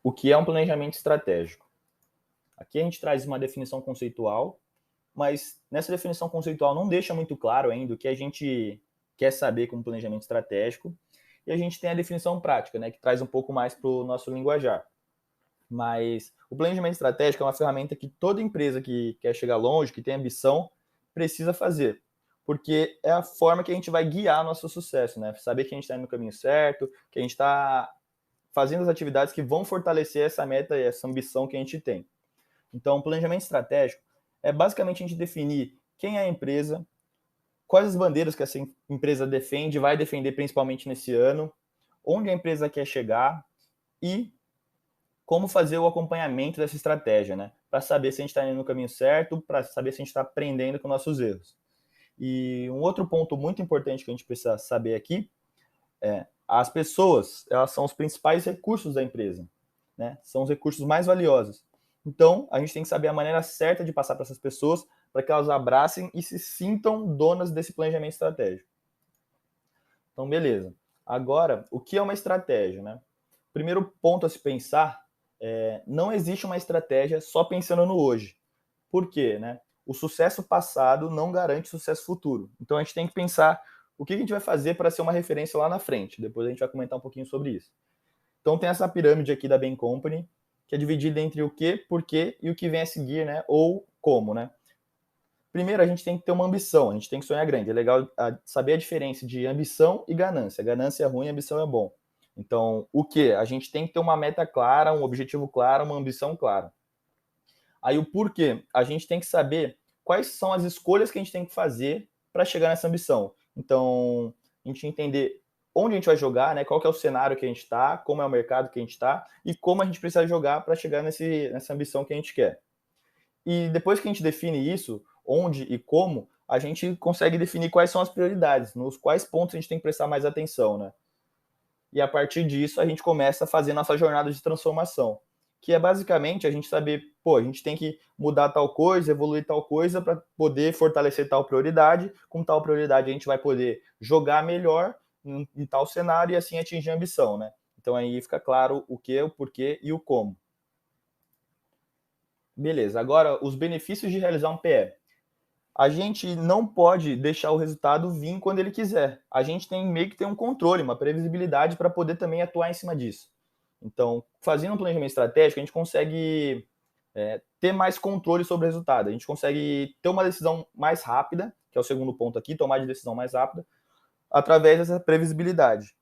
o que é um planejamento estratégico. Aqui a gente traz uma definição conceitual, mas nessa definição conceitual não deixa muito claro ainda o que a gente quer saber com planejamento estratégico, e a gente tem a definição prática, né, que traz um pouco mais para o nosso linguajar. Mas o planejamento estratégico é uma ferramenta que toda empresa que quer chegar longe, que tem ambição, precisa fazer. Porque é a forma que a gente vai guiar nosso sucesso, né? Saber que a gente está indo no caminho certo, que a gente está fazendo as atividades que vão fortalecer essa meta e essa ambição que a gente tem. Então, o planejamento estratégico é basicamente a gente definir quem é a empresa, quais as bandeiras que essa empresa defende, vai defender principalmente nesse ano, onde a empresa quer chegar e como fazer o acompanhamento dessa estratégia, né? Para saber se a gente está indo no caminho certo, para saber se a gente está aprendendo com nossos erros. E um outro ponto muito importante que a gente precisa saber aqui é as pessoas, elas são os principais recursos da empresa, né? São os recursos mais valiosos. Então, a gente tem que saber a maneira certa de passar para essas pessoas para que elas abracem e se sintam donas desse planejamento estratégico. Então, beleza. Agora, o que é uma estratégia, né? Primeiro ponto a se pensar não existe uma estratégia só pensando no hoje. Por quê? Né? O sucesso passado não garante sucesso futuro. Então a gente tem que pensar o que a gente vai fazer para ser uma referência lá na frente. Depois a gente vai comentar um pouquinho sobre isso. Então tem essa pirâmide aqui da Bain Company, que é dividida entre o que, por quê e o que vem a seguir, né? Ou como, né? Primeiro, a gente tem que ter uma ambição, a gente tem que sonhar grande. É legal saber a diferença de ambição e ganância. Ganância é ruim, ambição é bom. Então, o que? A gente tem que ter uma meta clara, um objetivo claro, uma ambição clara. Aí o porquê? A gente tem que saber quais são as escolhas que a gente tem que fazer para chegar nessa ambição. Então, a gente entender onde a gente vai jogar, né? Qual que é o cenário que a gente está, como é o mercado que a gente está e como a gente precisa jogar para chegar nessa ambição que a gente quer. E depois que a gente define isso, onde e como, a gente consegue definir quais são as prioridades, nos quais pontos a gente tem que prestar mais atenção, né? E a partir disso a gente começa a fazer nossa jornada de transformação, que é basicamente a gente saber, pô, a gente tem que mudar tal coisa, evoluir tal coisa para poder fortalecer tal prioridade. Com tal prioridade a gente vai poder jogar melhor em tal cenário e assim atingir a ambição, né? Então aí fica claro o que, o porquê e o como. Beleza, agora os benefícios de realizar um PE. A gente não pode deixar o resultado vir quando ele quiser. A gente tem meio que ter um controle, uma previsibilidade para poder também atuar em cima disso. Então, fazendo um planejamento estratégico, a gente consegue ter mais controle sobre o resultado. A gente consegue ter uma decisão mais rápida, que é o segundo ponto aqui, tomar de decisão mais rápida, através dessa previsibilidade.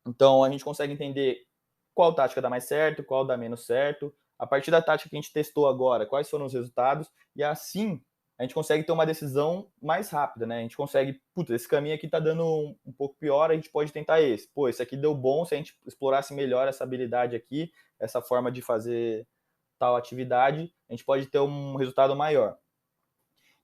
Então, a gente consegue entender qual tática dá mais certo, qual dá menos certo. A partir da tática que a gente testou agora, quais foram os resultados, e assim a gente consegue ter uma decisão mais rápida, né? A gente consegue, puta, esse caminho aqui tá dando um pouco pior, a gente pode tentar esse. Pô, esse aqui deu bom, se a gente explorasse melhor essa habilidade aqui, essa forma de fazer tal atividade, a gente pode ter um resultado maior.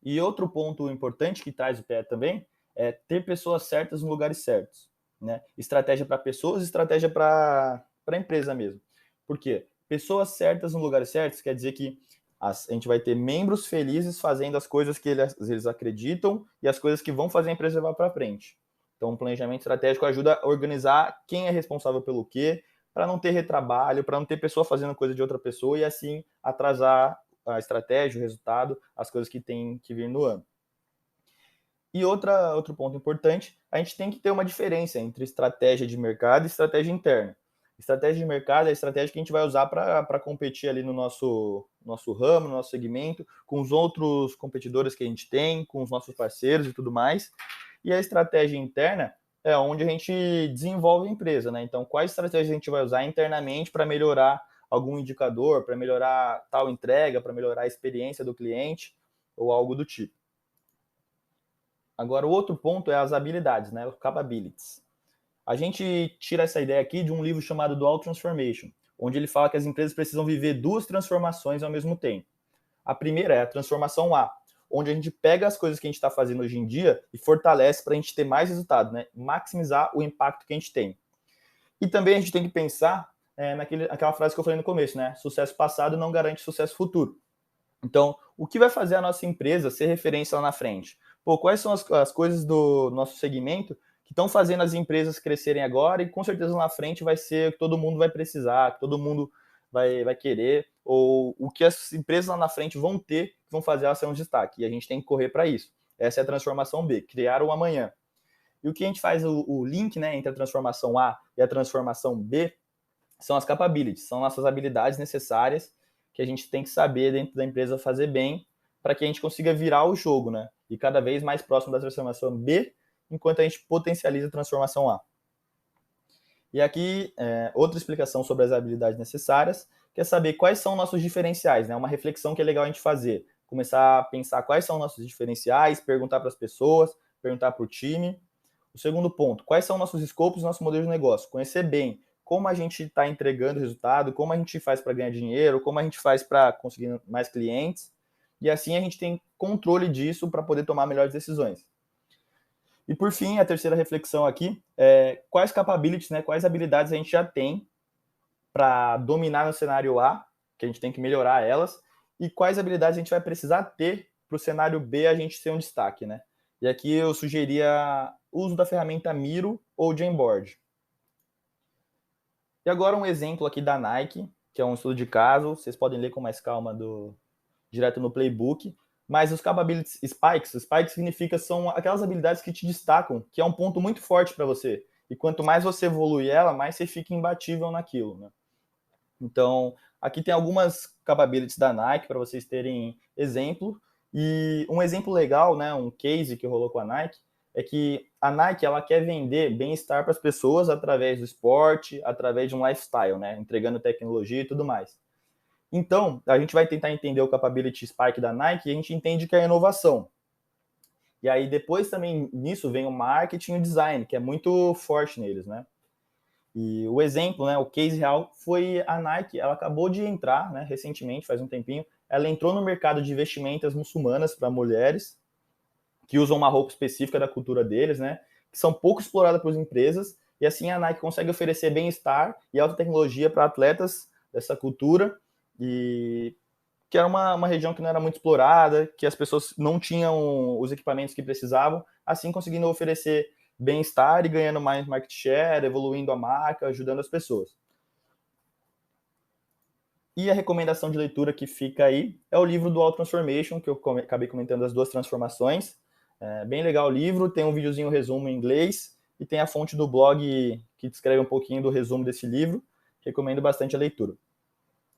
E outro ponto importante que traz o PE também é ter pessoas certas nos lugares certos, né? Estratégia para pessoas, estratégia para a empresa mesmo. Por quê? Pessoas certas nos lugares certos quer dizer que a gente vai ter membros felizes fazendo as coisas que eles acreditam e as coisas que vão fazer a empresa levar para frente. Então, o planejamento estratégico ajuda a organizar quem é responsável pelo quê, para não ter retrabalho, para não ter pessoa fazendo coisa de outra pessoa e assim atrasar a estratégia, o resultado, as coisas que tem que vir no ano. E outro ponto importante, a gente tem que ter uma diferença entre estratégia de mercado e estratégia interna. Estratégia de mercado é a estratégia que a gente vai usar para competir ali no nosso ramo, no nosso segmento, com os outros competidores que a gente tem, com os nossos parceiros e tudo mais. E a estratégia interna é onde a gente desenvolve a empresa, né? Então, quais estratégias a gente vai usar internamente para melhorar algum indicador, para melhorar tal entrega, para melhorar a experiência do cliente ou algo do tipo. Agora, o outro ponto é as habilidades, né? Os capabilities. A gente tira essa ideia aqui de um livro chamado Dual Transformation, onde ele fala que as empresas precisam viver duas transformações ao mesmo tempo. A primeira é a transformação A, onde a gente pega as coisas que a gente está fazendo hoje em dia e fortalece para a gente ter mais resultado, né? Maximizar o impacto que a gente tem. E também a gente tem que pensar naquela frase que eu falei no começo, né? Sucesso passado não garante sucesso futuro. Então, o que vai fazer a nossa empresa ser referência lá na frente? Pô, quais são as coisas do nosso segmento que estão fazendo as empresas crescerem agora e com certeza lá na frente vai ser o que todo mundo vai precisar, que todo mundo vai querer, ou o que as empresas lá na frente vão ter, que vão fazer ela ser um destaque. E a gente tem que correr para isso. Essa é a transformação B, criar o amanhã. E o que a gente faz, o link, né, entre a transformação A e a transformação B, são as capabilities, são nossas habilidades necessárias que a gente tem que saber dentro da empresa fazer bem para que a gente consiga virar o jogo, né? E cada vez mais próximo da transformação B, enquanto a gente potencializa a transformação A. E aqui, outra explicação sobre as habilidades necessárias, que é saber quais são nossos diferenciais, né? Uma reflexão que é legal a gente fazer. Começar a pensar quais são nossos diferenciais, perguntar para as pessoas, perguntar para o time. O segundo ponto, quais são nossos escopos, nosso modelo de negócio? Conhecer bem como a gente está entregando resultado, como a gente faz para ganhar dinheiro, como a gente faz para conseguir mais clientes. E assim a gente tem controle disso para poder tomar melhores decisões. E por fim, a terceira reflexão aqui é quais capabilities, né, quais habilidades a gente já tem para dominar no cenário A, que a gente tem que melhorar elas, e quais habilidades a gente vai precisar ter para o cenário B a gente ser um destaque, né? E aqui eu sugeria o uso da ferramenta Miro ou Jamboard. E agora um exemplo aqui da Nike, que é um estudo de caso, vocês podem ler com mais calma direto no playbook. Mas os capabilities spikes significa são aquelas habilidades que te destacam, que é um ponto muito forte para você. E quanto mais você evolui ela, mais você fica imbatível naquilo, né? Então, aqui tem algumas capabilities da Nike para vocês terem exemplo. E um exemplo legal, né, um case que rolou com a Nike, é que a Nike ela quer vender bem-estar para as pessoas através do esporte, através de um lifestyle, né, entregando tecnologia e tudo mais. Então, a gente vai tentar entender o Capability Spike da Nike e a gente entende que é inovação. E aí, depois também nisso vem o marketing e o design, que é muito forte neles, né? E o exemplo, né, o case real, foi a Nike, ela acabou de entrar, né, recentemente, faz um tempinho, ela entrou no mercado de vestimentas muçulmanas para mulheres, que usam uma roupa específica da cultura deles, né, que são pouco exploradas por empresas, e assim a Nike consegue oferecer bem-estar e alta tecnologia para atletas dessa cultura, e que era uma região que não era muito explorada, que as pessoas não tinham os equipamentos que precisavam, assim conseguindo oferecer bem-estar e ganhando mais market share, evoluindo a marca, ajudando as pessoas. E a recomendação de leitura que fica aí é o livro do Auto Transformation, que eu acabei comentando as duas transformações. É bem legal o livro, tem um videozinho resumo em inglês e tem a fonte do blog que descreve um pouquinho do resumo desse livro. Recomendo bastante a leitura.